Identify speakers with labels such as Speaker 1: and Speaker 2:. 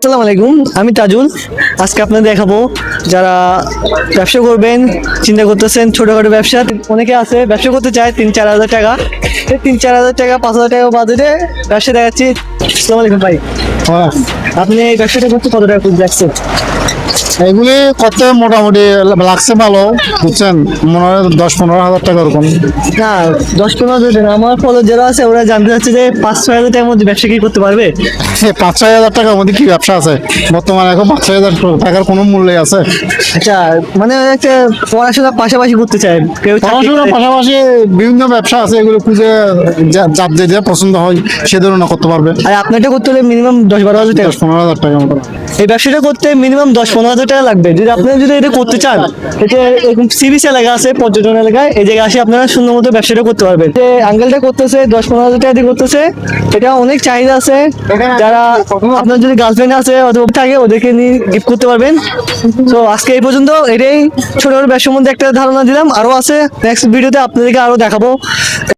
Speaker 1: আসসালামু আলাইকুম, আমি তাজুল। আজকে আপনাদের দেখাবো যারা ব্যবসা করবেন চিন্তা করতেছেন, ছোটখাটো ব্যবসা অনেকে আছে ব্যবসা করতে চায় 3-4 হাজার টাকা, 3-4 হাজার টাকা 5,000 টাকা বাজেটে ব্যবসা দেখাচ্ছি। আসসালামু আলাইকুম ভাই,
Speaker 2: হ্যাঁ,
Speaker 1: আপনি এই ব্যবসাটা করতে কত টাকা করে যাচ্ছেন?
Speaker 2: এগুলি করতে মোটামুটি লাগছে ভালো, বুঝছেন, মনে হয় 10-15 হাজার টাকা ওরকম।
Speaker 1: না, 10-15 হাজার টাকা আমার ফলো যারা আছে ওরা জানতে চাচ্ছে যে 5-6 হাজার টাকার মধ্যে ব্যবসা কি করতে পারবে?
Speaker 2: 5-6 হাজার টাকার মধ্যে কি ব্যবসা আছে বর্তমানে? এখন 5-6 হাজার টাকার কোনো মূল্য আছে?
Speaker 1: আচ্ছা, মানে একটা পড়াশোনার পাশাপাশি করতে চায় কেউ,
Speaker 2: পড়াশোনার পাশাপাশি বিভিন্ন ব্যবসা আছে, এগুলো খুঁজে যার যেটা পছন্দ হয় সে ধরনের করতে পারবে।
Speaker 1: আর আপনারটা করতে হলে মিনিমাম 10-12 হাজার টাকা।
Speaker 2: 10-15 হাজার টাকা মতো।
Speaker 1: এই ব্যবসাটা করতে মিনিমাম 10-15 হাজার টাকা লাগবে। যদি আপনি এটা করতে চান, এটা এরকম সি বিচ এলাকা আছে, পর্যটন এলাকায়, এই জায়গায় আসে আপনারা সুন্দর মতো ব্যবসাটা করতে পারবেন। যে আঙ্কেলটা করতেছে 10-15 হাজার টাকা দিয়ে করতেছে, এটা অনেক চাহিদা আছে। যারা আপনার যদি গার্লফ্রেন্ড আছে অথবা থাকে ওদেরকে নিয়ে গিফট করতে পারবেন। তো আজকে এই পর্যন্ত, এটাই ছোট ছোট ব্যবসার মধ্যে একটা ধারণা দিলাম, আরো আছে নেক্সট ভিডিওতে আপনাদেরকে আরো দেখাবো।